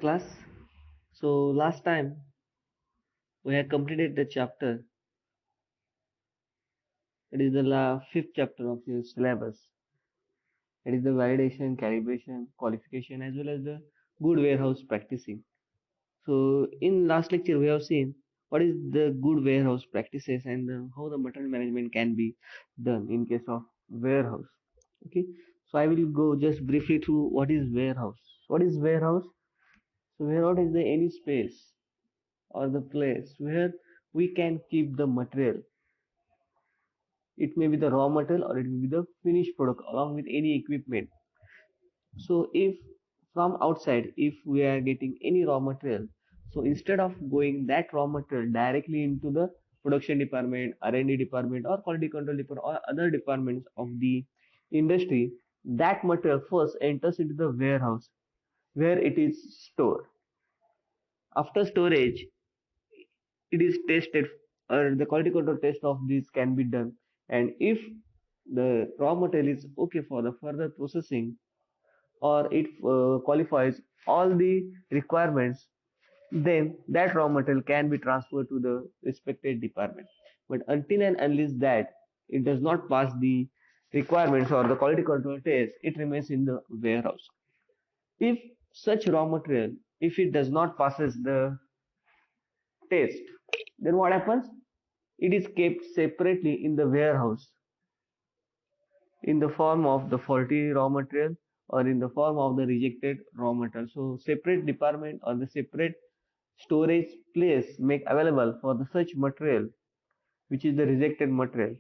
Class. So last time we had completed the chapter. It is the fifth chapter of your syllabus. It is the validation, calibration, qualification, as well as the good warehouse practicing. So in last lecture we have seen what is the good warehouse practices and how the material management can be done in case of warehouse. Okay. So I will go just briefly through what is warehouse. What is warehouse? So warehouse is the any space or the place where we can keep the material. It may be the raw material or it may be the finished product along with any equipment. So if from outside, if we are getting any raw material, so instead of going that raw material directly into the production department, R&D department or quality control department or other departments of the industry, that material first enters into the warehouse where it is stored. After storage, it is tested or the quality control test of this can be done, and if the raw material is okay for the further processing or it qualifies all the requirements, then that raw material can be transferred to the respected department. But until and unless that it does not pass the requirements or the quality control test, it remains in the warehouse. If such raw material, if it does not passes the test, then what happens? It is kept separately in the warehouse in the form of the faulty raw material or in the form of the rejected raw material. So separate department or the separate storage place make available for the such material which is the rejected material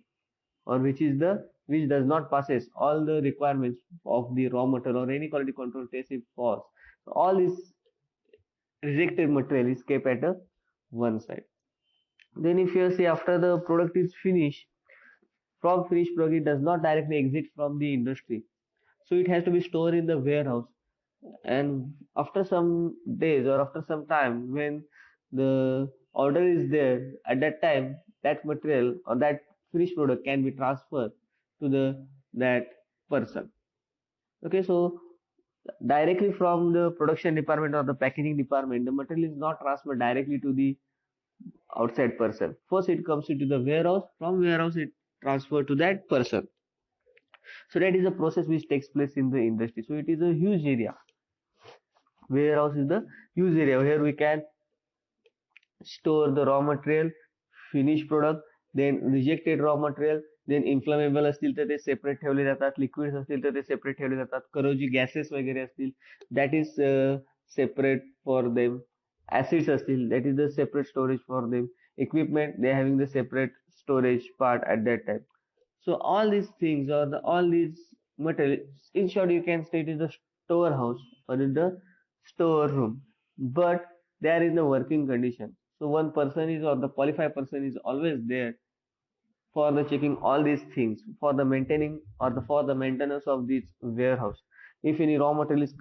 or which does not passes all the requirements of the raw material or any quality control test if falls. So all this rejected material is kept at a one side. Then if you see after the product is finished, from finished product it does not directly exit from the industry, so it has to be stored in the warehouse, and after some days or after some time when the order is there, at that time that material or that finished product can be transferred to the that person. Okay, so directly from the production department or the packaging department, the material is not transferred directly to the outside person. First it comes into the warehouse, from warehouse it transferred to that person. So that is a process which takes place in the industry. So it is a huge area. Warehouse is the huge area where we can store the raw material, finished product, then rejected raw material, then inflammable असतील तर ते separate ठेवले जातात, liquids असतील तर ते separate ठेवले जातात, करोजी गॅसेस वगैरे असतील that is separate for them, acids असतील that is the separate storage for them, equipment they are having the separate storage part at that time. So all these things or all these material, in short, you can say it is the storehouse or in the storeroom, but they are in the working condition. So one person is or the qualified person is always there for the checking all these things for the maintaining or for the maintenance of this warehouse. If any raw material is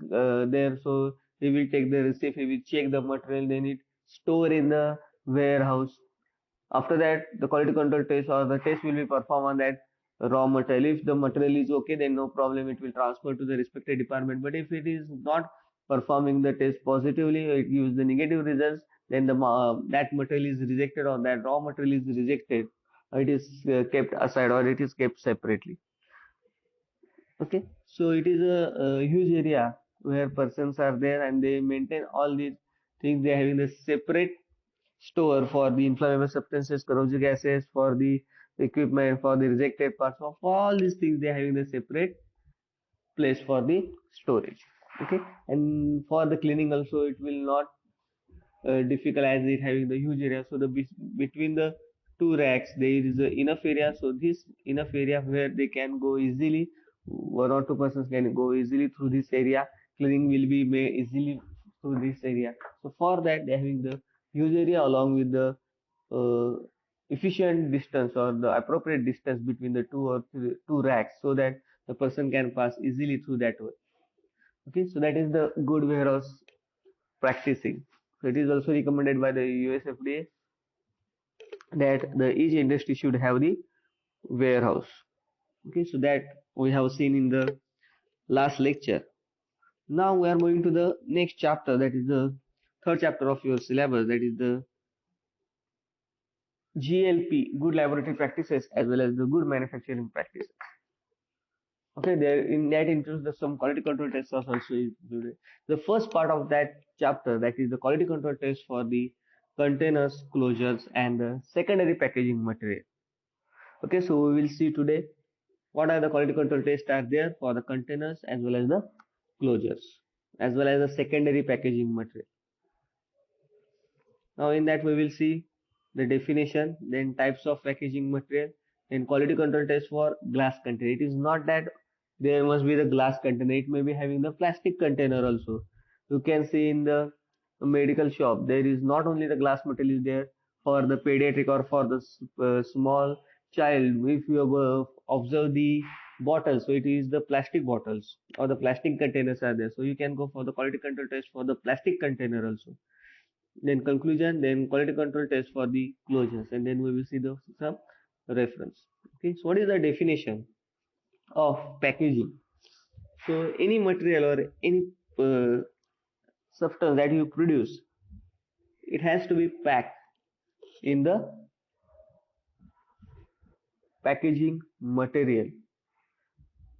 there, so he will take the receipt, he will check the material, then it store in the warehouse. After that, the quality control test or the test will be performed on that raw material. If the material is okay, then no problem, it will transfer to the respective department. But if it is not performing the test positively, it gives the negative results, then that material is rejected or that raw material is rejected. It is kept aside or it is kept separately. Okay, so it is a huge area where persons are there and they maintain all these things. They are having a separate store for the inflammable substances, corrosive gases, for the equipment, for the rejected parts of all these things. They are having a separate place for the storage. Okay, and for the cleaning also, it will not difficult as it having the huge area. So the between the two racks there is enough area. So this enough area where they can go easily. One or two persons can go easily through this area. Cleaning will be made easily through this area. So for that they are having the huge area along with the uh, efficient distance or the appropriate distance between the two racks so that the person can pass easily through that way. Okay, so that is the good warehouse practicing. So it is also recommended by the USFDA that the each industry should have the warehouse. Okay, so that we have seen in the last lecture. Now we are moving to the next chapter, that is the third chapter of your syllabus, that is the GLP, good laboratory practices, as well as the good manufacturing practices. Okay, there in that includes some quality control tests are also included. The first part of that chapter, that is the quality control test for the containers, closures, and the secondary packaging material. Okay, so we will see today what are the quality control tests are there for the containers as well as the closures, as well as the secondary packaging material. Now in that we will see the definition, then types of packaging material, then quality control test for glass container. It is not that there must be the glass container, it may be having the plastic container also. You can see in the medical shop there is not only the glass material is there for the pediatric or for the small child. If you observe the bottles, so it is the plastic bottles or the plastic containers are there. So you can go for the quality control test for the plastic container also, then conclusion, then quality control test for the closures, and then we will see the some reference. Okay, so what is the definition of packaging? So any material or any uh, substance that you produce, it has to be packed in the packaging material.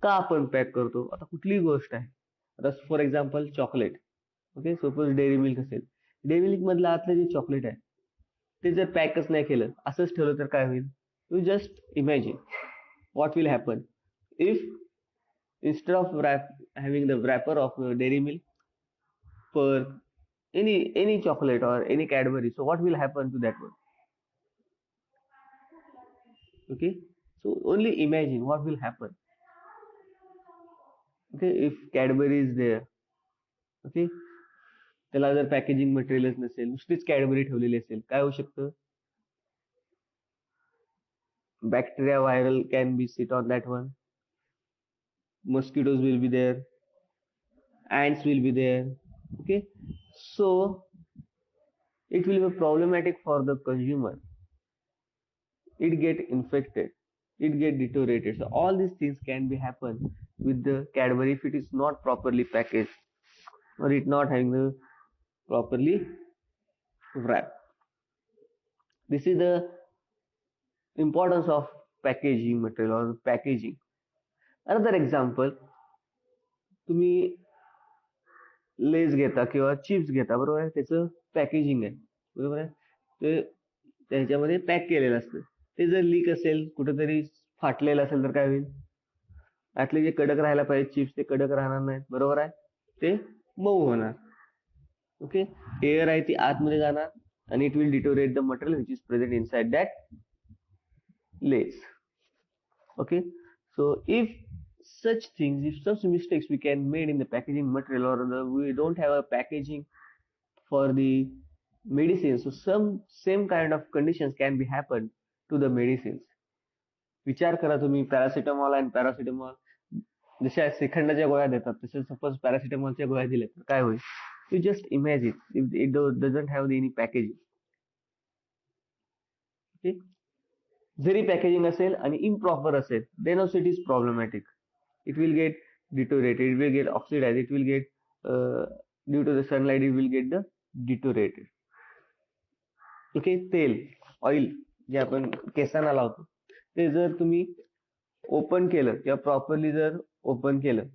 का आपण pack करतो? आता कुठलीही गोष्ट आहे, आता for example chocolate. Okay, suppose dairy milk असेल, dairy milk मधलं आतलं जे चॉकलेट आहे ते जर पॅकच नाही केलं, असंच ठेवलं तर काय होईल? You just imagine what will happen if instead of having the wrapper of dairy milk for any chocolate or any Cadbury, so what will happen to that one? Okay, so only imagine what will happen. Okay, if Cadbury is there, okay, त्याला जर packaging मटेरियलच नसेल, नुसतीच Cadbury ठेवलेली असेल, काय होऊ शकतं? Bacteria viral can be sit on that one, mosquitoes will be there, ants will be there. Okay, so it will be problematic for the consumer. It get infected, it get deteriorated. So all these things can be happen with the Cadbury if it is not properly packaged or it not having the properly wrap. This is the importance of packaging material or packaging. Another example, तुम्ही less घेता किंवा chips घेता, बरोबर आहे, त्याचं packaging आहे, बरोबर आहे, ते त्याच्यामध्ये पॅक केलेलं असतं. ते जर लीक असेल, कुठेतरी फाटलेलं असेल तर काय होईल? आतले जे कडक राहायला पाहिजे चिप्स ते कडक राहणार नाहीत, बरोबर आहे, ते मऊ होणार. ओके, एअर आहे ती आतमध्ये जाणार आणि it will deteriorate the material which is present inside that less. Okay, so if such things, if such mistakes we can made in the packaging material, or we don't have a packaging for the medicines, so some same kind of conditions can be happen to the medicines. विचार करा तुम्ही, paracetamol आणि paracetamol जशा श्रीखंडाच्या गोळ्या देतात, तसे suppose पॅरासिटामॉलच्या गोळ्या दिल्या तर काय होईल? You just imagine if it doesn't have any packaging. Okay, जरी पॅकेजिंग असेल आणि इम्प्रॉपर असेल, then also it is problematic. It will get deteriorated, it will get oxidise, it will get due to the sunlight it will get the deteriorated. Okay, तेल, oil जे आपण केसांना लावतो, ते जर तुम्ही ओपन केलं किंवा प्रॉपरली जर ओपन केलं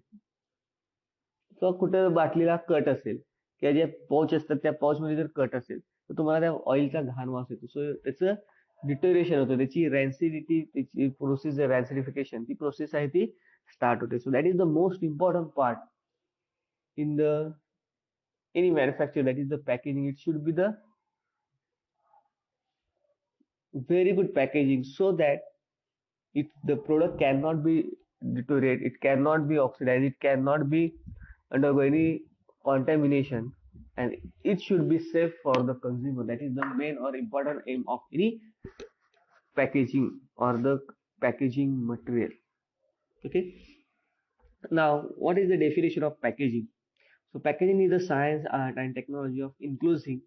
किंवा कुठं बाटलीला कट असेल किंवा जे पाउच असतात त्या पाउच मध्ये जर कट असेल, तर तुम्हाला त्या ऑइलचा घाण वास येतो. सो त्याचं डिटोरेशन होतं, त्याची रॅन्सिडिटी, त्याची प्रोसेस, रॅन्सिडिफिकेशन, ती प्रोसेस आहे ती स्टार्ट होते. सो that is the most important part in the any manufacture, that is the packaging. It should be the very good packaging so that the product cannot be deteriorate, it cannot be oxidized, it cannot be undergo any contamination, and it should be safe for the consumer. That is the main or important aim of any packaging or the packaging material. Okay, now what is the definition of packaging? So packaging is the science, art and technology of enclosing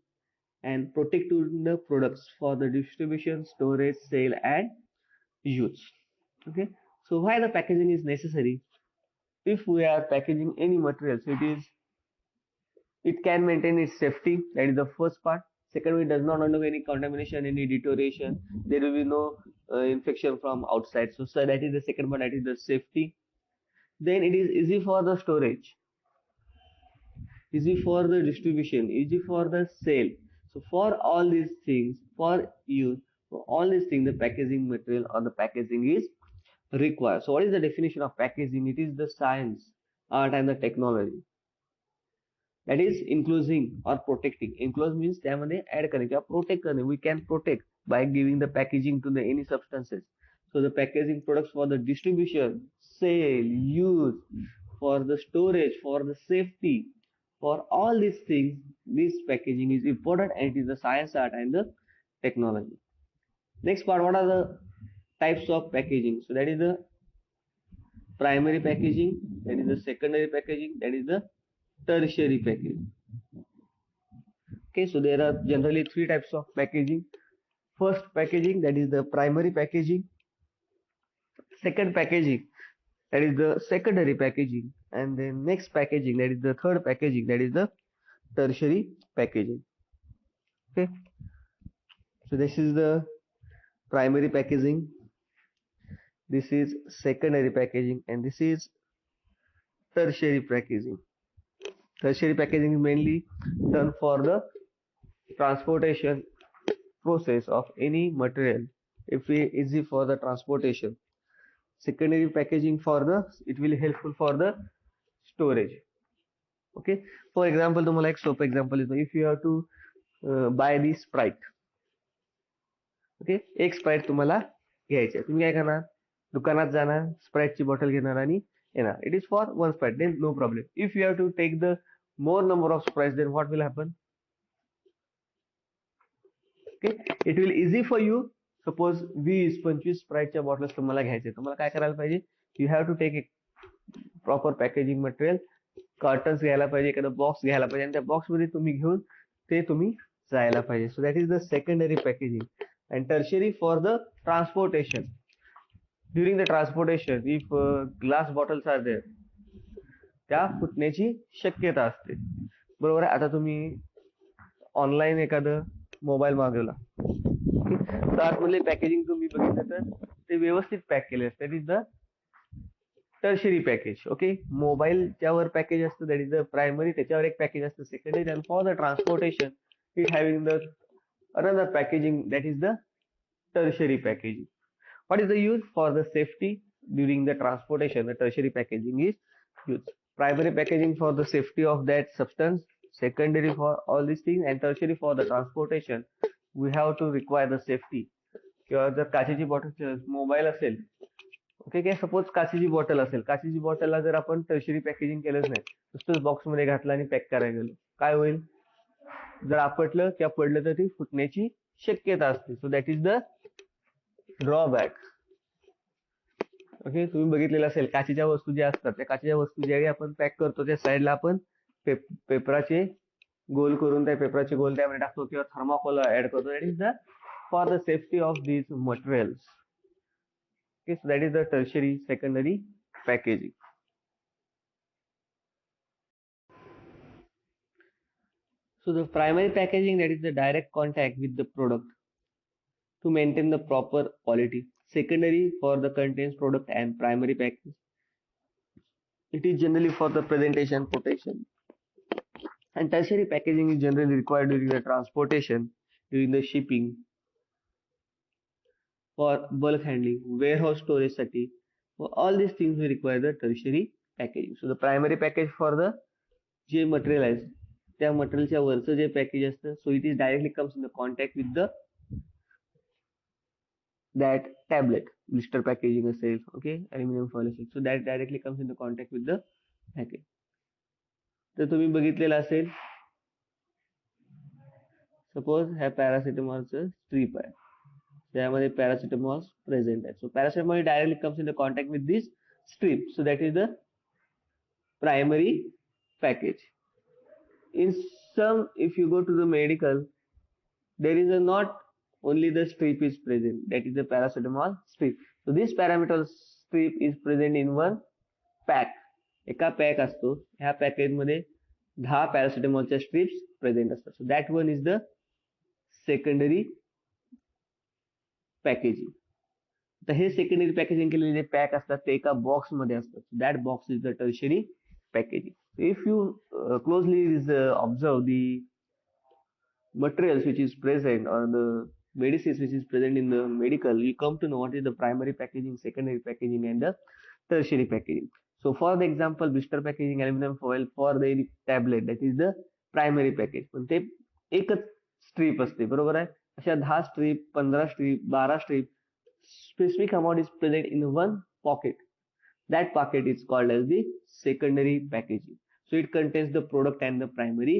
and protecting the products for the distribution, storage, sale and use. Okay, so why the packaging is necessary? If we are packaging any materials, it is It can maintain its safety. That is the first part. Second, it does not undergo any contamination, any deterioration. There will be no infection from outside. So that is the second part. That is the safety. Then it is easy for the storage, easy for the distribution, easy for the sale. So for all these things, for use, for all these things, the packaging material or the packaging is required. So what is the definition of packaging? It is the science, art and the technology that is enclosing or protecting. Enclose means त्यामध्ये add करणे किंवा protect करणे. We can protect by giving the packaging to the any substances. So the packaging products for the distribution, sale, use, for the storage, for the safety, for all these things, this packaging is important and it is the science, art and the technology. Next part, what are the types of packaging? So that is the primary packaging, that is the secondary packaging, that is the tertiary packaging. Okay, so there are generally three types of packaging. First packaging, that is the primary packaging. Second packaging, that is the secondary packaging, and then next packaging, that is the third packaging, that is the tertiary packaging. Okay, so this is the primary packaging, this is secondary packaging, and this is tertiary packaging. Tertiary packaging is mainly done for the transportation process of any material, if it is easy for the transportation. Secondary packaging for the, it will be helpful for the storage. Okay, for example, तुम्हाला एक सोपं example is, if you have to buy the Sprite. Okay, एक sprite तुम्हाला घ्यायची आहे, तुम्ही काय करणार, दुकानात जाणार, स्प्राईटची बॉटल घेणार आणि येणार. It is for one Sprite, then no problem. If you have to take the more number of Sprites, then what will happen? Okay, it will easy for you. Suppose 20-25 स्प्राईटच्या बॉटल्स तुम्हाला घ्यायचे, तुम्हाला काय करायला पाहिजे? You have to take a proper packaging material, cartons घ्यायला पाहिजे, एखादा बॉक्स घ्यायला पाहिजे, आणि त्या बॉक्स मध्ये तुम्ही घेऊन ते तुम्ही जायला पाहिजे. So that is the secondary packaging. And tertiary for the transportation. During the transportation, if glass bottles are there, त्या फुटण्याची शक्यता असते. बरोबर आहे. आता तुम्ही ऑनलाईन एखादं मोबाईल मागवला, तर आतमधले पॅकेजिंग तुम्ही बघितलं तर ते व्यवस्थित पॅक केले असते. That is the tertiary package. Okay, मोबाईलच्या वर पॅकेज असतं, दॅट इज द प्रायमरी, त्याच्यावर एक पॅकेज असतं secondary. And for the transportation it having the another packaging, that is the tertiary packaging. What is the use? For the safety during the transportation, the tertiary packaging is used. Primary packaging for the safety of that substance, secondary for all these things, and tertiary for the transportation. We have to require the safety. किंवा जर काचेची bottle, mobile असेल, okay, काय suppose काचेची bottle असेल, काचेची बॉटलला जर आपण tertiary packaging केलंच नाही, नुसतंच बॉक्स मध्ये घातलं आणि पॅक करायला गेलो, काय होईल? जर आपटलं किंवा पडलं तर ती फुटण्याची शक्यता असते. सो that is the drawback. Okay, तुम्ही बघितलेलं असेल, काचेच्या वस्तू ज्या असतात, त्या काचेच्या वस्तू ज्यावेळी आपण पॅक करतो, त्या साईडला आपण पेपराचे गोल करून त्या पेपराचे गोल त्यामध्ये टाकतो किंवा थर्माकोल ऍड करतो. That is the for the safety of these materials. Okay, so that is the tertiary secondary packaging. So the primary packaging, that is the direct contact with the product to maintain the proper quality. Secondary for the contains product and primary package. It is generally for the presentation, protection. And tertiary packaging is generally required during the transportation, during the shipping, for bulk handling, warehouse storage sati. For all these things we require the tertiary packaging. So the primary package for the J material आहे त्या मटेरियलच्या वरचं जे package असतं, so it is directly comes in the contact with the that tablet, blister packaging असेल, okay, aluminium foil असेल, so that directly comes in the contact with the package. तर तुम्ही बघितलेलं असेल, सपोज ह्या पॅरासिटामॉलचं स्ट्रीप आहे, त्यामध्ये पॅरासिटामॉल प्रेझेंट आहे. So paracetamol directly comes in the contact with this strip, so that is the primary package. In some, if you go to the medical, there is a not only the strip is present, that is the paracetamol strip. So this paracetamol strip is present in one pack. एका pack असतो, ह्या package मध्ये 10 पॅरासिटामॉलच्या strips present असतात. So that one is the secondary packaging. तर हे secondary packaging केलेले जे pack असतात ते एका बॉक्स मध्ये असतात. That box is the tertiary packaging. If you closely observe the materials which is present or the medicines which is present in the medical, you come to know what is the primary packaging, secondary packaging, and the tertiary packaging. So for the example, blister packaging, aluminum foil for the tablet, that is the primary package. पण ते एकच strip असते, बरोबर आहे. अशा 10 strip, 15 strip, 12 strip, specific amount is present in one pocket. That pocket is called as the secondary packaging. So it contains the product and the primary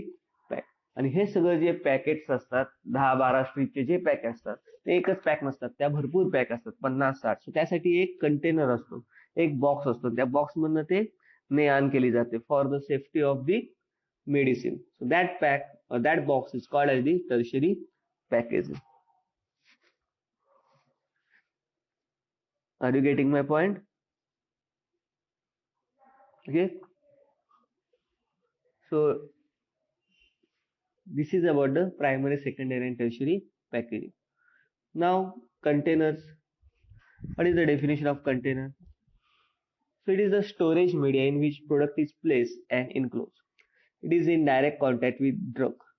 pack. आणि हे सगळं जे packets असतात, 10-12 स्ट्रीपचे जे पॅक असतात, ते एकच पॅक नसतात, त्या भरपूर पॅक असतात, 50-60. सो त्यासाठी एक कंटेनर असतो, एक बॉक्स असतो. त्या बॉक्स मधनं ते ने आण केली जाते for the safety of the medicine. So that pack that box is called as the tertiary packaging. Are you getting my point? Okay. So this is about the primary, secondary, and tertiary packaging. Now containers. What is the definition of container? So it is the storage media in which product is placed and enclosed. It is in direct contact with drug.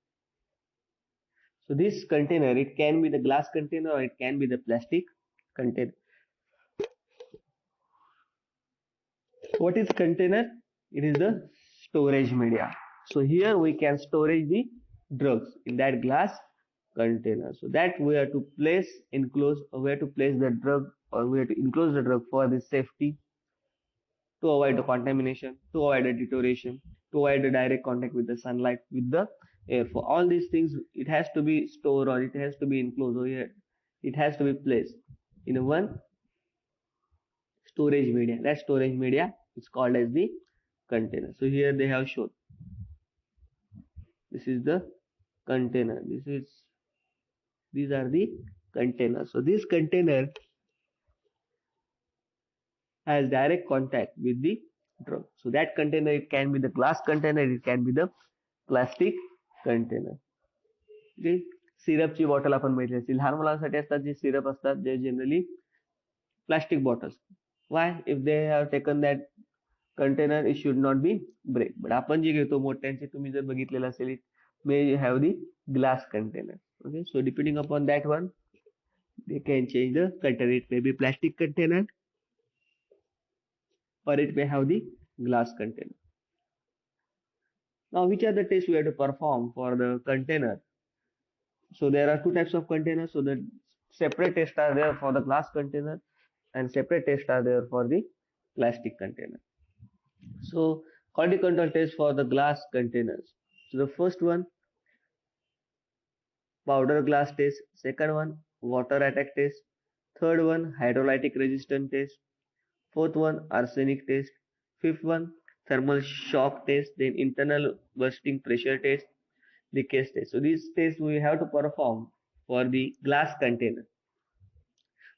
So this container, it can be the glass container or it can be the plastic container. What is container? It is the storage media. So here we can storage the drugs in that glass container. So that we have to place enclose, or we have to place the drug, or we have to enclose the drug for the safety, to avoid the contamination, to avoid the deterioration, to avoid the direct contact with the sunlight, with the air. For all these things, it has to be stored or it has to be enclosed, or it has to be placed in a one storage media. That storage media is called as the container. So here they have shown. This is the container. These are the containers. So this container has direct contact with the drug. So that container, it can be the glass container, it can be the plastic container. Okay. सिरपची bottle आपण बघितली असतील. लहान मुलांसाठी असतात जे syrup असतात, जे generally plastic bottles. Why? If they have taken that container, it should not be break. But आपण जे घेतो मोठ्यांचे, तुम्ही जर बघितलेलं असेल, it may have the glass container. Okay. So depending upon that one, they can change the container. It may be plastic container or it may have the glass container. Now which are the tests we have to perform for the container? So there are two types of containers. So the separate tests are there for the glass container and separate tests are there for the plastic container. So quality control test for the glass containers. So the first one, powder glass test. Second one, water attack test. Third one, hydrolytic resistance test. Fourth one, arsenic test. Fifth one, thermal shock test. Then internal bursting pressure test, leakage test. So these tests we have to perform for the glass container.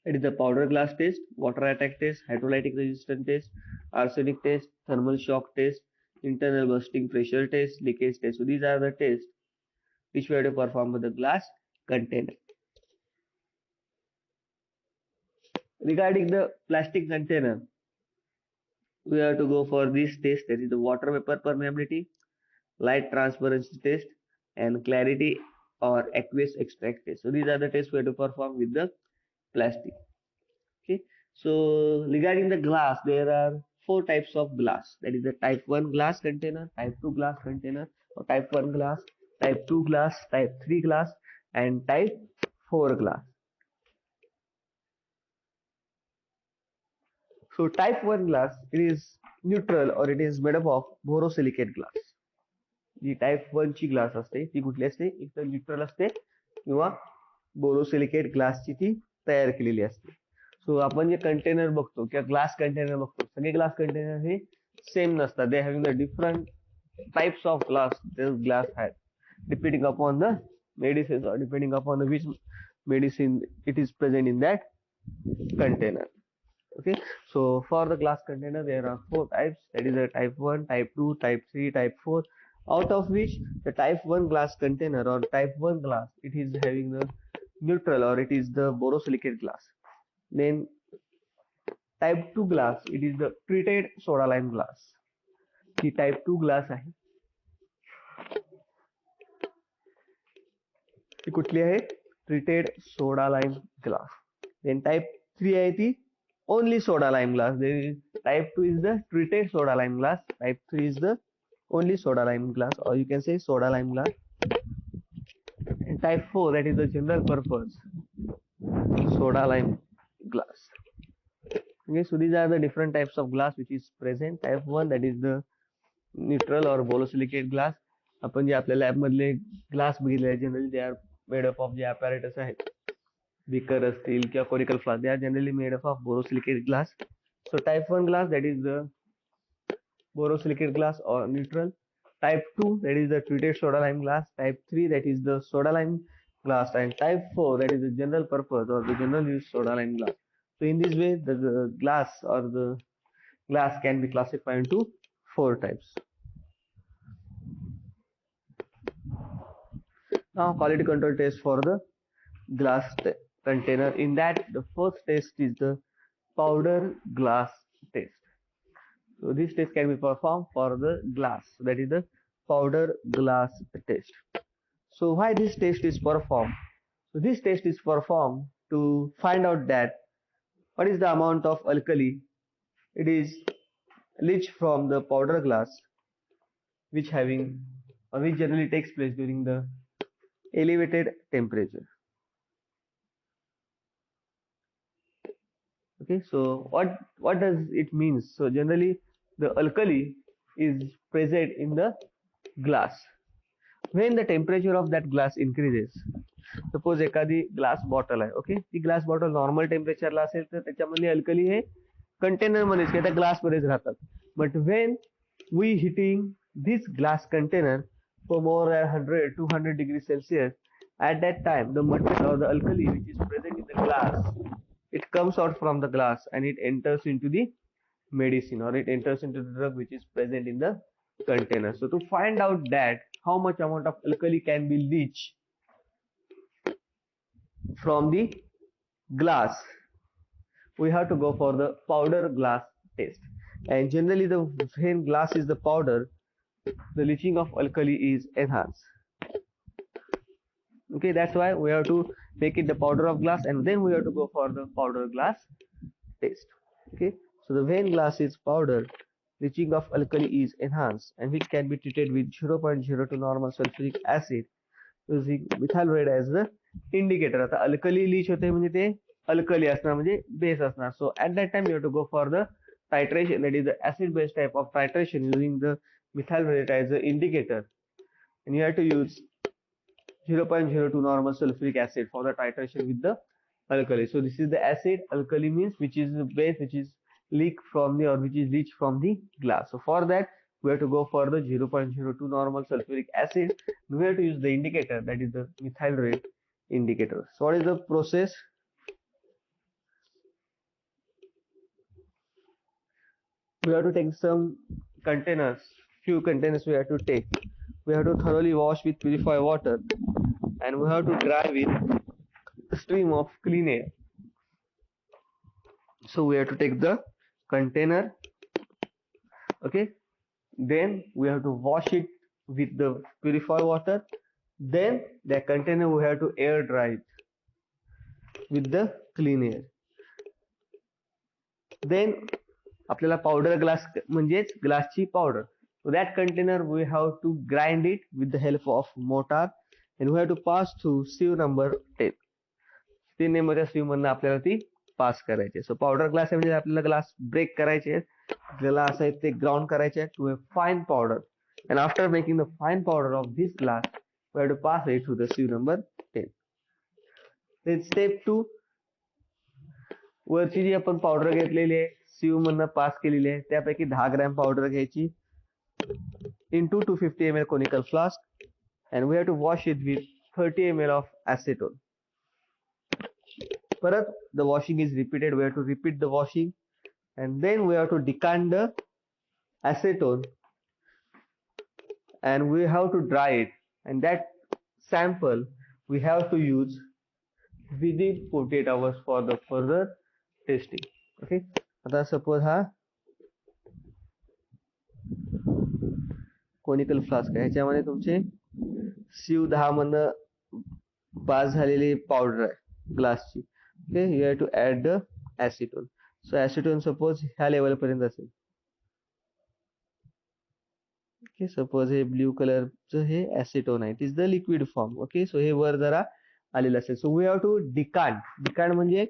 It is the powder glass test, water attack test, hydrolytic resistance test, arsenic test, thermal shock test, internal bursting pressure test, leakage test. So these are the tests which we have to perform for the glass container. Regarding the plastic container, we have to go for this test, that is the water vapor permeability, light transparency test, and clarity or aqueous extract test. So these are the tests we have to perform with the plastic. Okay. So regarding the glass, there are four types of glass. That is the type 1 glass container, type 2 glass container, or type 1 glass, type 2 glass, type 3 glass, and type 4 glass. So type 1 glass, it is neutral or it is made up of borosilicate glass. जी type 1 ची glass असते ती कुठली असते? एक तर neutral असते किंवा बोरोसिलिकेट ग्लासची ती तयार केलेली असते. सो आपण जे कंटेनर बघतो किंवा ग्लास कंटेनर बघतो, सगळे ग्लास कंटेनर हे सेम नसतात. दे having the different types of glass this glass has, depending upon the medicines or depending upon the which medicine it is present in that container. Okay, so for the glass container there are four types, that is a type 1, type 2, type 3, type 4, out of which the type 1 glass container or type 1 glass, it is having the neutral or it is the borosilicate glass. Then type 2 glass, it is the treated soda lime glass. He type 2 glass आहे. ती कुठली आहे? treated soda lime glass. Then type 3 आहे ती only soda lime glass. Then type 2 is the treated soda lime glass. Type 3 is the only soda lime glass, or you can say soda lime glass. And type 4, that is the general purpose soda lime glass. Okay, so these are the different types of glass which is present. Type 1, that is the neutral or borosilicate glass. आपण जे आपल्या lab मधले glass बघितले generally they are made up of जे apparatus आहेत, beaker असतील किंवा conical flask, they are generally made up of borosilicate glass. So type 1 glass, that is the borosilicate glass or neutral. Type 2, that is the treated soda lime glass. Type 3, that is the soda lime glass. And type 4, that is the general purpose or the general use soda lime glass. So in this way, the glass or the glass can be classified into 4 types. Now quality control test for the glass container. In that, the first test is the powder glass test. So this test can be performed for the glass. So that is the powder glass test. So why this test is performed? So this test is performed to find out that what is the amount of alkali it is leached from the powder glass, which generally takes place during the elevated temperature. Okay, so what does it mean? So generally the alkali is present in the glass when the temperature of that glass increases. Suppose एखादी glass bottle आहे, okay, ती glass bottle normal टेम्परेचरला असेल तर त्याच्यामध्ये alkali हे container मध्येच किंवा त्या glass मध्येच राहतात. But when we heating this glass container for more than 100 200 degrees Celsius, at that time the material or the alkali which is present in the glass, it comes out from the glass and it enters into the medicine or it enters into the drug which is present in the container. So to find out that how much amount of alkali can be leached from the glass, we have to go for the powder glass test. And generally when glass is the powder, the leaching of alkali is enhanced. Okay, that's why we have to make it the powder of glass and then we have to go for the powder glass test. Okay, so the when glass is powder, leaching of alkali is enhanced and which can be treated with 0.02 normal sulfuric acid using methyl red as the indicator. आता alkali leach होते म्हणजे ते alkali असणार म्हणजे base असणार. So at that time you have to go for the titration, that is the acid base type of titration using the methyl red as the indicator, and you have to use 0.02 normal sulfuric acid for the titration with the alkali. So this is the acid, alkali means which is the base which is leak from the or which is leached from the glass. So for that we have to go for the 0.02 normal sulfuric acid. We have to use the indicator, that is the methyl red indicator. So what is the process? We have to take some containers, few containers we have to take. We have to thoroughly wash with purified water and we have to dry with a stream of clean air. So we have to take the container, okay, then we have to wash it with the purified water, then the container we have to air dry it with the clean air. Then आपल्याला powder glass म्हणजेच ग्लासची powder. So that container we have to grind it with the help of mortar and we have to pass through sieve number 10. 3 नंबरच्या sieve मधनं आपल्याला ती पास करायची. सो powder glass म्हणजे आपल्याला glass break करायचे आहेत, ग्लास आहेत ते ग्राउंड करायचे आहेत to a fine powder, and after making the fine powder of this glass we have to pass it through the sieve number 10. Then step 2, वरची जी आपण पावडर घेतलेली आहे sieve मधनं पास केलेली आहे त्यापैकी 10 ग्रॅम पावडर घ्यायची into 250 ml conical flask and we have to wash it with 30 ml of acetone. Parat the washing is repeated, we have to repeat the washing and then we have to decant the acetone and we have to dry it, and that sample we have to use within 48 hours for the further testing. Okay, आता suppose हा conical flask आहे, ह्याच्यामध्ये तुमचे सीव 10 मधनं पास झालेली powder आहे ग्लासची. Okay, you have to add the acetone. So acetone suppose ह्या लेवल पर्यंत असेल. ओके, सपोज हे ब्ल्यू कलरचं हे ऍसिटोन आहे, it is the liquid form. Okay, so हे वर जरा आलेलं असेल. So we have to decant म्हणजे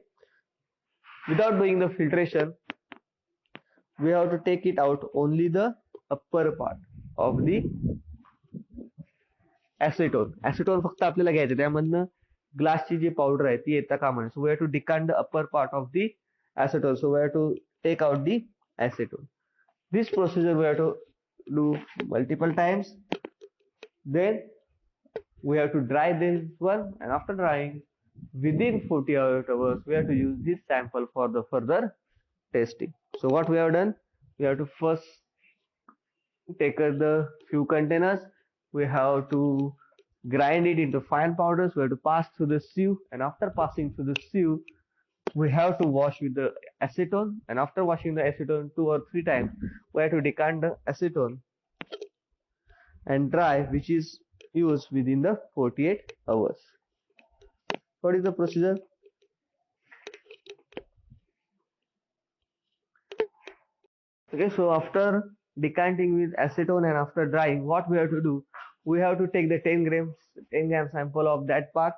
without doing the filtration we have to take it out only the upper part of the acetone फक्त आपल्याला घ्यायचं, त्यामधनं ग्लासची जी पावडर आहे ती येता कामा नये. So we have to decant the upper part of the acetone. So we have to take out the acetone. This procedure we have to do multiple times. Then we have to dry this one, and after drying within 48 hours we have to use this sample for the further testing. So what we have done, we have to first take the few containers, we have to grind it into fine powders, we have to pass through the sieve, and after passing through the sieve we have to wash with the acetone, and after washing the acetone 2 or 3 times we have to decant the acetone and dry, which is used within the 48 hours. What is the procedure? Okay, so after decanting with acetone and after drying, what we have to do, we have to take the 10 gram sample of that part.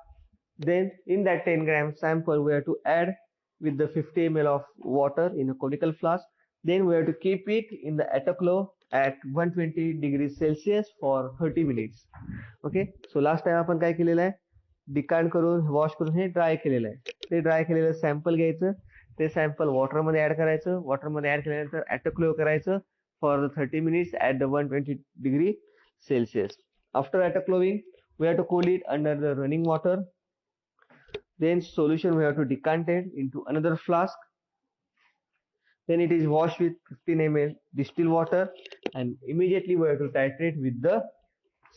Then in that 10 gram sample we have to add with the 50 ml of water in a conical flask. Then we have to keep it in the autoclave at 120 degrees Celsius for 30 minutes. Okay, so last time आपण काय केलेलं आहे, डिकांड करून wash करून हे dry केलेलं आहे. ते dry केलेलं सॅम्पल घ्यायचं, ते सॅम्पल वॉटरमध्ये ऍड करायचं, वॉटरमध्ये ऍड केल्यानंतर ऑटोक्लेव्ह करायचं for the 30 minutes at the 120 degree Celsius. After autoclaving we have to cool it under the running water. Then solution we have to decant it into another flask. Then it is washed with 15 ml distilled water, and immediately we have to titrate with the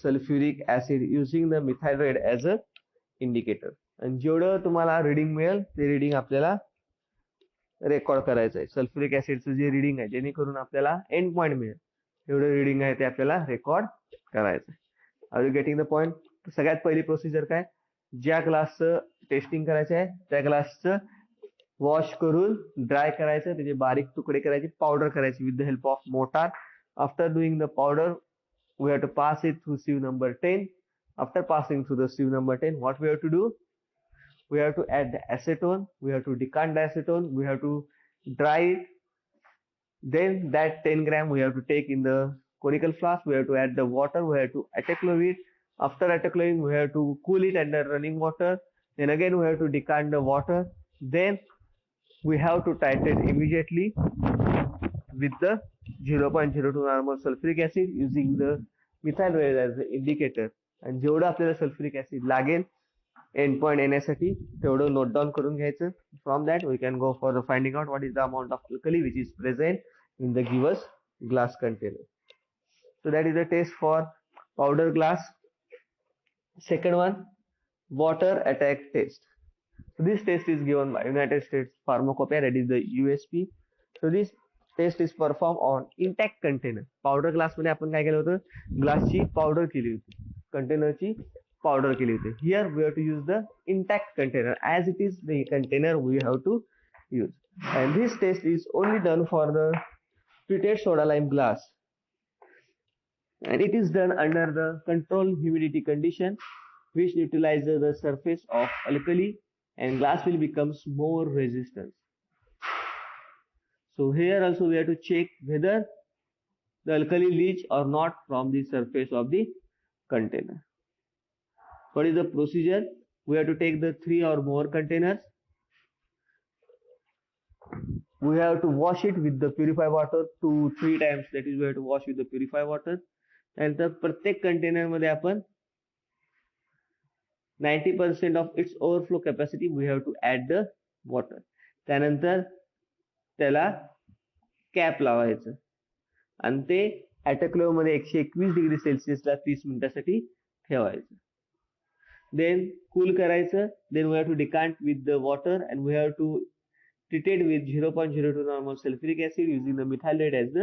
sulfuric acid using the methyl red as a indicator. आणि जेवढं तुम्हाला reading मिळेल ते reading आपल्याला record करायचं आहे. Sulphuric ऍसिडचं जे reading आहे जेणेकरून आपल्याला एंड पॉइंट मिळेल एवढं रीडिंग आहे ते आपल्याला रेकॉर्ड करायचं आहे. Are you getting the point? सगळ्यात पहिली प्रोसिजर काय, ज्या ग्लासचं टेस्टिंग करायचं आहे त्या ग्लासचं वॉश करून ड्राय करायचं, त्याचे बारीक तुकडे करायचे, पावडर करायची with the help of motor. After doing the powder we have to pass it through sieve number 10. After passing through the sieve number 10, what we have to do, we have to add the acetone, we have to decant the acetone, we have to dry it. Then that 10 gram we have to take in the conical flask, we have to add the water, we have to autoclave it. After autoclaving we have to cool it under running water. Then again we have to decant the water. Then we have to titrate immediately with the 0.02 normal sulfuric acid using the methyl red as the indicator. आणि जेवढं आपल्याला sulphuric acid लागेल end point येण्यासाठी तेवढं note down करून घ्यायचं. From that we can go for the finding out what is the amount of alkali which is present in the gives glass container. So that is the test for powder glass. Second one, water attack test. So this test is given by United States Pharmacopoeia, that is the USP. So this test is performed on intact container. Powder glass मध्ये आपण काय केलं होतं, ग्लासची powder केली होती, कंटेनरची powder केली होती. Here we have to use the intact container as it is the container we have to use. And this test is only done for the treated soda lime glass. And it is done under the controlled humidity condition which neutralizes the surface of alkali and glass will become more resistant. So here also we have to check whether the alkali leach or not from the surface of the container. What is the procedure? We have to take the 3 or more containers. We have to wash it with the purified water 2-3 times. That is, we have to wash with the purified water. त्यानंतर प्रत्येक container मध्ये आपण 90% of its overflow capacity we have to add the water. त्यानंतर त्याला cap लावायचं आणि ते ॲटोक्लेव्ह मध्ये 121 डिग्री सेल्सिअसला 30 मिनिटासाठी ठेवायचं. देन कूल करायचं. Then we have to decant with the water and we have to treated with 0.02 normal sulfuric acid using the methylate as the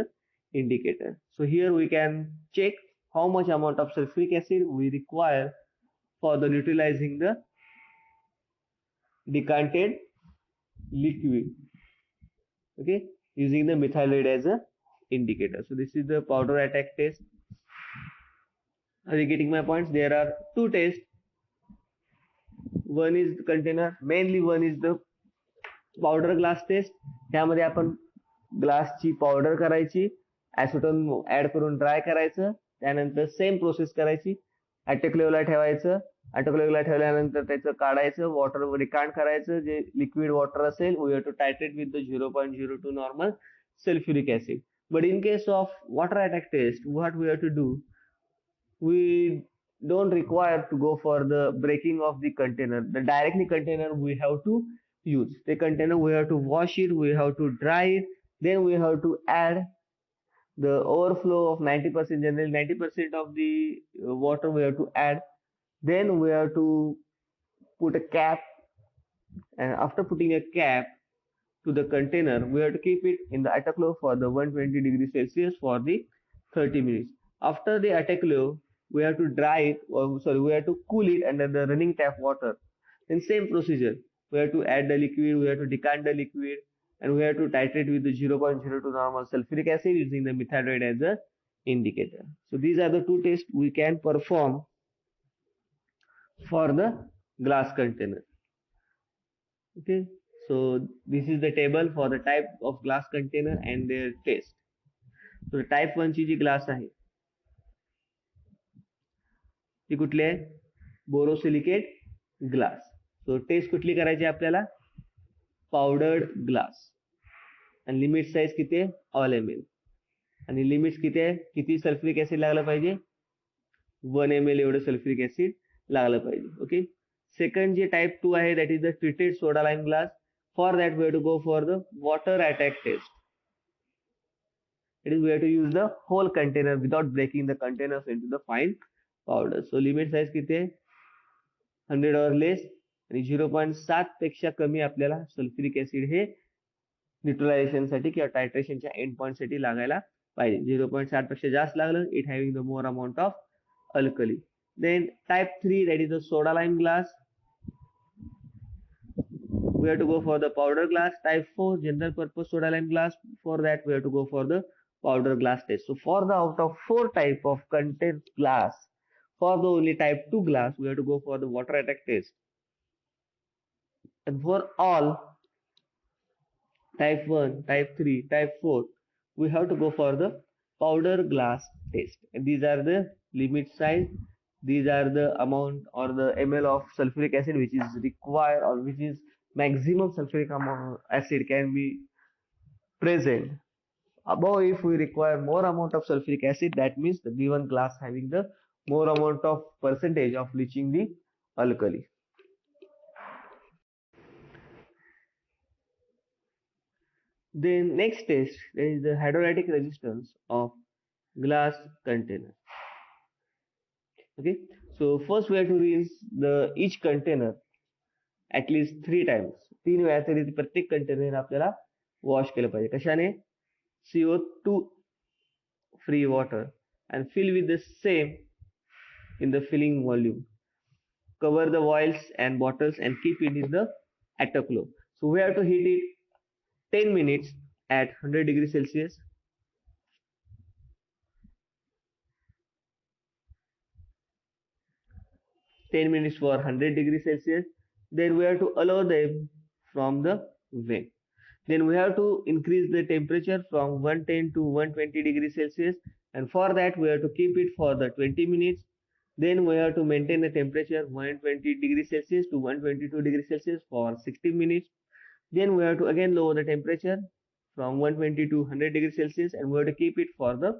indicator. So here we can check how much amount of sulfuric acid we require for the neutralizing the decanted liquid, okay, using the methylate as a indicator. So this is the powder attack test. Are you getting my points? There are two tests. One is the container, mainly one is the powder glass test. त्यामध्ये आपण ग्लासची powder करायची, acetone add करून dry करायचं, त्यानंतर same process करायची. ॲटोक्लेव्हला ठेवायचं. ॲटोक्लेव्हला ठेवल्यानंतर त्याचं काढायचं, वॉटर डिकांट करायचं. जे लिक्विड वॉटर असेल we have to titrate with the 0.02 normal sulphuric acid. But in case of water attack test what we have to do, we don't require to go for the breaking of the container. The directly container we have to use. The container we have to wash it, we have to dry it, then we have to add the overflow of 90%, generally 90% of the water we have to add. Then we have to put a cap, and after putting a cap to the container, we have to keep it in the autoclave for the 120 degrees Celsius for the 30 minutes. After the autoclave, we have to dry it, or sorry, we have to cool it under the running tap water. Then same procedure, we have to add the liquid, we have to decant the liquid, and we have to titrate with the 0.02 normal sulfuric acid using the methylate as a indicator. So these are the two tests we can perform for the glass container. Okay, so this is the table for the type of glass container and their test. So type 1 ची जी glass आहे ती कुठली आहे? Borosilicate glass. सो test कुठली करायची आपल्याला? पावडर्ड glass. आणि limit size किती आहे? All ml. आणि लिमिट्स किती आहे? किती सल्फ्युरिक ऍसिड लागलं पाहिजे? 1 ml एवढं सल्फ्युरिक ऍसिड लागलं पाहिजे. ओके. सेकंड जे टाइप 2 आहे that is the treated soda lime glass. For that we have to go for the water attack test. It is we have to use the whole container without breaking the containers into the fine powder. So limit size किती आहे? 100 or less. आणि 0.7 पेक्षा कमी आपल्याला sulphuric acid हे neutralisation साठी किंवा टायट्रेशनच्या and point साठी लागायला पाहिजे. 0.7 पेक्षा जास्त लागलं, it having the more amount of alkali. Then type 3 that is the soda lime glass. We have to go for the powder glass. Type 4 general purpose soda lime glass. For that we have to go for the powder glass test. So for the out of 4 type of content glass, for the only type 2 glass we have to go for the water attack test. And for all type 1, type 3, type 4 we have to go for the powder glass test. And these are the limit size, these are the amount or the ml of sulfuric acid which is required, or which is maximum sulfuric acid can be present. Above, if we require more amount of sulfuric acid, that means the given glass having the more amount of percentage of leaching the alkali. Then next test is the hydrolytic resistance of glass container. Okay, so first we have to rinse the each container at least 3 times. 3 वेळा तरी प्रत्येक container आपल्याला wash केलं पाहिजे. कशाने? CO2 free water, and fill with the same in the filling volume. Cover the vials and bottles and keep it in the autoclave. So we have to heat it 10 minutes at 100 degrees Celsius. (10 minutes for 100 degrees Celsius). Then we have to allow them from the vent. Then we have to increase the temperature from 110 to 120 degrees Celsius, and for that we have to keep it for the 20 minutes. Then we have to maintain the temperature 120 degrees Celsius to 122 degrees Celsius for 60 minutes. Then we have to again lower the temperature from 120 to 100 degrees Celsius, and we have to keep it for the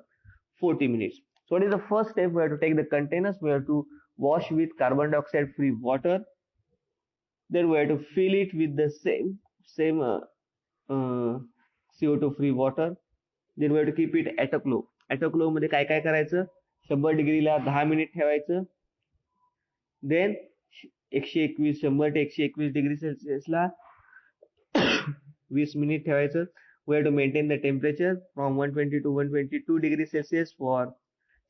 40 minutes. So what is the first step? We have to take the containers, we have to wash with carbon dioxide free water. Then we have to fill it with the same CO2 free water. Then we have to keep it autoclave autoclave मध्ये काय काय करायचं, 100 डिग्रीला 10 minute ठेवायचं. Then 121 100 ते 121 degree सेल्सिअसला 20 minute ठेवायचं. We have to maintain the temperature from 120 to 122 degrees Celsius for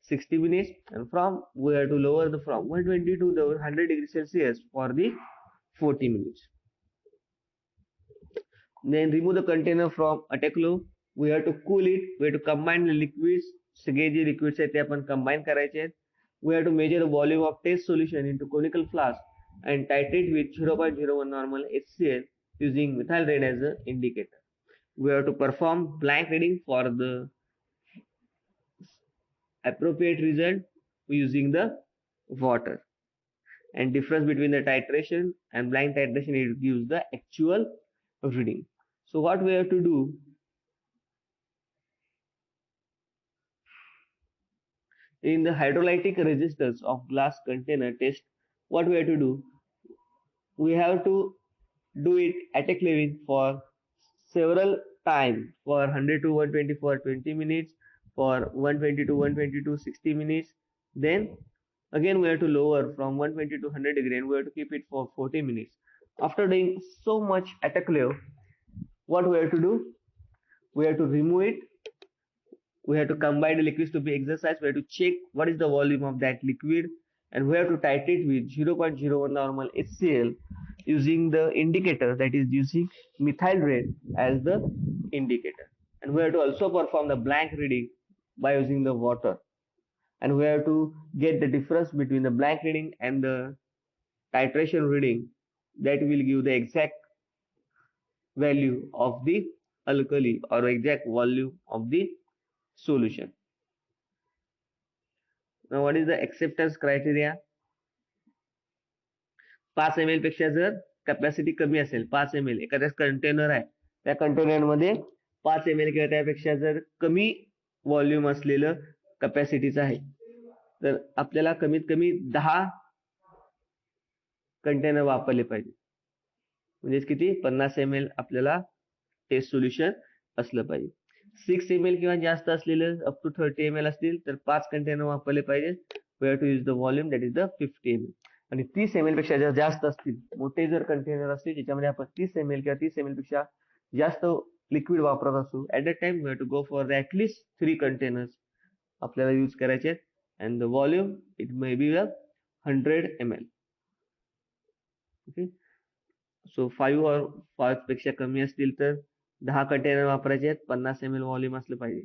60 minutes, and we have to lower the from 120 to the 100 degrees Celsius for the 40 minutes. Then remove the container from autoclave. We have to cool it. We have to combine the liquids. सगळे जे liquids आहेत ते आपण combine करायचे आहेत. We have to measure the volume of test solution into conical flask and titrate with 0.01 normal HCl using methyl red as an indicator. We have to perform blank reading for the appropriate result using the water. And difference between the titration and blind titration, it gives the actual reading. So what we have to do, in the hydrolytic resistance of glass container test, what we have to do, we have to do it autoclaving for several times, for 100 to 120 for 20 minutes, for 120 to 122 60 minutes. Then again we have to lower from 120 to 100 degree, and we have to keep it for 40 minutes. After doing so much autoclave, what we have to do, we have to remove it. We have to combine the liquids to be exercised. We have to check what is the volume of that liquid, and we have to titrate with 0.01 normal HCl using the indicator, that is using methyl red as the indicator. And we have to also perform the blank reading by using the water, and we have to get the difference between the blank reading and the titration reading, that will give the exact value of the alkali or exact volume of the solution. Now what is the acceptance criteria? 5 ml पेक्षा जर capacity कमी असेल, 5 ml एखाद्या container आहे, त्या container मध्ये 5 ml किंवा त्यापेक्षा जर कमी व्हॉल्यूम असलेलं कॅपॅसिटीचं आहे, तर आपल्याला कमीत कमी 10 कंटेनर वापरले पाहिजे. म्हणजे किती, 50 ml आपल्याला टेस्ट सोल्युशन असलं पाहिजे. 6 ml किंवा जास्त असलेलं अप टू 30 ml असतील तर 5 कंटेनर वापरले पाहिजे. We have to use the volume, that is the 50 ml. आणि 30 ml पेक्षा जर जास्त असतील, मोठे जर कंटेनर असतील ज्याच्यामध्ये आपण 30 ml किंवा 30 ml पेक्षा जास्त लिक्विड वापरत असू, at that time we have to go for at least 3 containers आपल्याला यूज करायचे आहेत. And the volume it may be 100 ml. Okay, so 5 पेक्षा कमी असतील तर 10 कंटेनर वापरायचे आहेत, 50 ml व्हॉल्यूम असलं पाहिजे.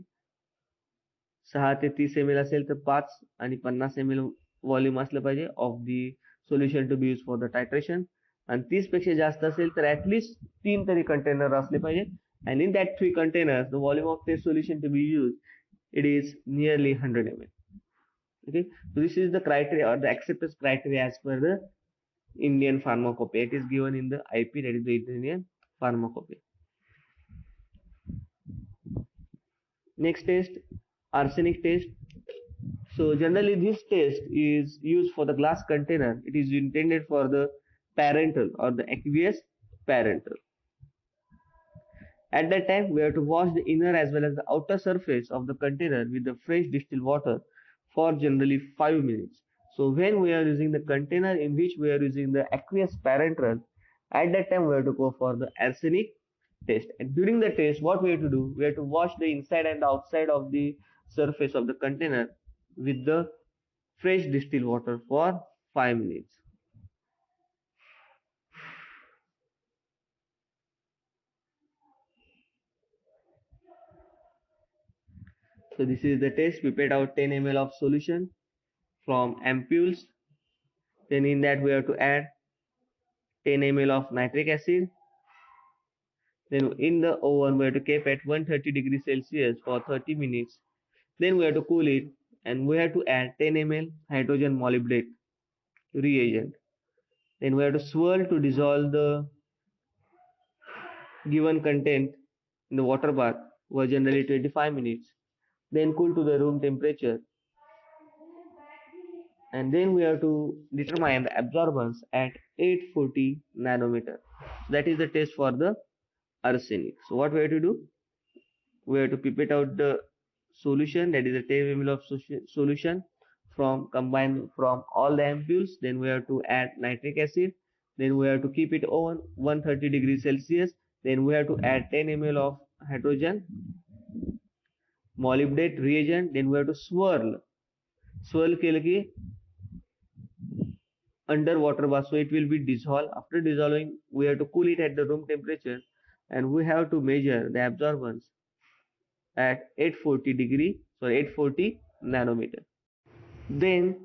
6 ते 30 ml असेल तर 5 आणि 50 ml व्हॉल्यूम असलं पाहिजे of the solution to be use for the titration. आणि 30 पेक्षा जास्त असेल तर ऍटलीस्ट 3 तरी कंटेनर असले पाहिजे. And in that 3 containers the volume of test solution to be use, it is nearly 100 ml. Okay, so this is the criteria or the acceptance criteria as per the Indian Pharmacopoeia. It is given in the IP, that is the Indian Pharmacopoeia. Next test, arsenic test. So generally this test is used for the glass container. It is intended for the parental or the aqueous parental. At that time we have to wash the inner as well as the outer surface of the container with the fresh distilled water for generally 5 minutes. So when we are using the container in which we are using the aqueous parenteral, at that time we have to go for the arsenic test. And during the test, what we have to do, we have to wash the inside and the outside of the surface of the container with the fresh distilled water for 5 minutes. So this is the test. We put out 10 ml of solution from ampules. Then in that we have to add 10 ml of nitric acid. Then in the oven we have to keep at 130 degrees Celsius for 30 minutes. Then we have to cool it, and we have to add 10 ml hydrogen molybdate reagent. Then we have to swirl to dissolve the given content in the water bath for generally 25 minutes. Then cool to the room temperature. And then we have to determine the absorbance at 840 nanometer. That is the test for the arsenic. So what we have to do? We have to pipette out the solution, that is the 10 ml of solution from combined from all the ampoules. Then we have to add nitric acid. Then we have to keep it on 130 degrees Celsius. Then we have to add 10 ml of hydrogen molybdate reagent. Then we have to swirl केलं की under water bath, so it will be dissolved. After dissolving, we have to cool it at the room temperature, and we have to measure the absorbance at 840 nanometer. Then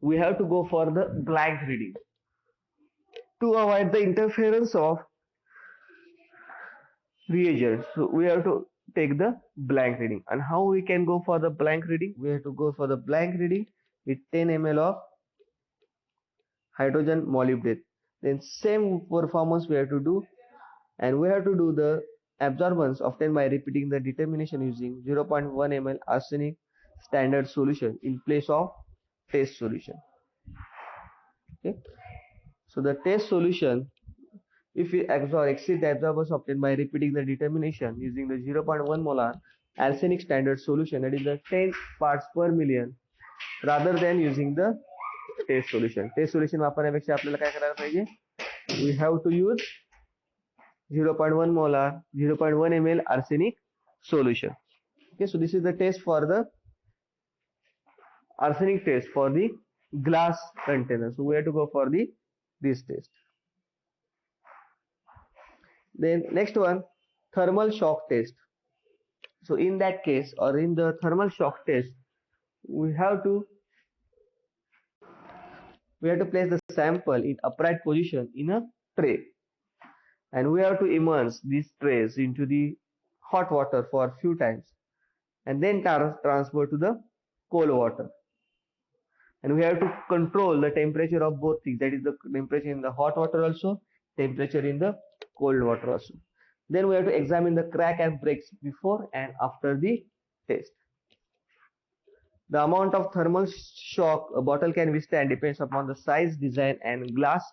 we have to go for the blank reading to avoid the interference of reagents. So we have to take the blank reading. And how we can go for the blank reading? We have to go for the blank reading with 10 ml of hydrogen molybdate. Then same performance we have to do, and we have to do the absorbance obtained by repeating the determination using 0.1 ml arsenic standard solution in place of test solution. Okay, so the test solution, if we exceed the absorbance obtained by repeating the determination using the 0.1 molar arsenic standard solution, that is the 10 parts per million, rather than using the test solution. Test solution वापरण्यापेक्षा आपल्याला काय करायला पाहिजे? We have to use 0.1 molar 0.1 ml arsenic solution. Okay, so this is the test for the arsenic test for the glass container. So we have to go for this test. Then next one, thermal shock test. So in that case, or in the thermal shock test, we have to place the sample in upright position in a tray, and we have to immerse these trays into the hot water for a few times, and then transfer to the cold water. And we have to control the temperature of both things, that is the temperature in the hot water also, temperature in the cold water also. Then we have to examine the crack and breaks before and after the test. The amount of thermal shock a bottle can withstand depends upon the size, design, and glass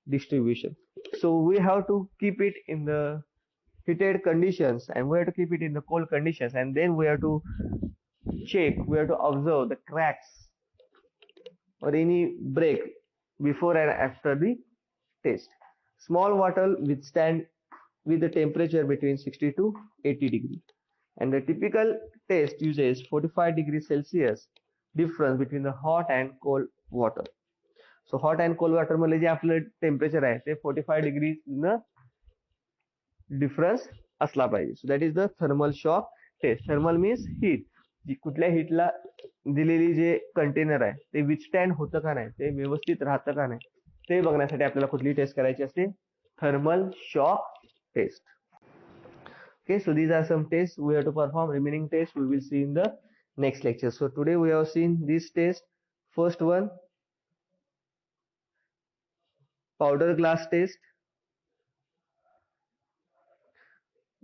distribution. So we have to keep it in the heated conditions, and we have to keep it in the cold conditions, and then we have to check, we have to observe the cracks or any break before and after the test. Small bottle withstand with the temperature between 60 to 80 degrees, and the typical test uses 45 degrees Celsius difference between the hot and cold water. So hot and cold water मध्ये जे आपलं temperature आहे ते 45 degree न difference असला पाहिजे. So that is the thermal shock test. Thermal means heat, जी कुठल्या हीटला दिलेली जे कंटेनर आहे ते विथस्टँड होतं का नाही, ते व्यवस्थित राहतं का नाही, ते बघण्यासाठी आपल्याला कुठली टेस्ट करायची असते? Thermal shock test. Okay, so these are some tests we have to perform. Remaining tests we will see in the next lecture. So today we have seen this test. First one, powder glass test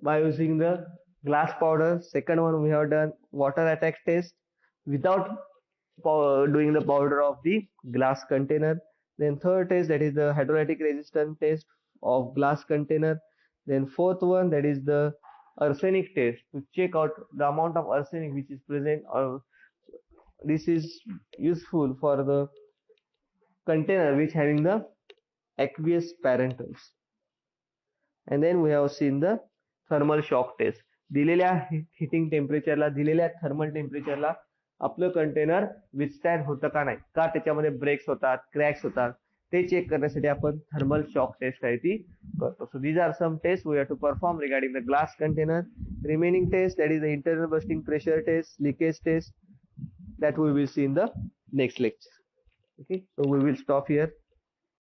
by using the glass powder. Second one, we have done water attack test without doing the powder of the glass container. Then third test, that is the hydrolytic resistance test of glass container. Then fourth one, that is the arsenic test to check out the amount of arsenic which is present, or this is useful for the container which having the aqueous parentals. And then we have seen the thermal shock test. दिलेल्या hitting टेम्परेचरला, दिलेल्या thermal टेम्परेचरला आपलं container withstand होतं का नाही, का त्याच्यामध्ये breaks होतात, cracks होतात, ते चेक करण्यासाठी आपण थर्मल शॉक टेस्ट आहे ती करतो. So these are some test we have to perform regarding the glass container. Remaining test, that is the internal bursting pressure test, leakage test, that we will see in the next lecture. Okay, so we will stop here.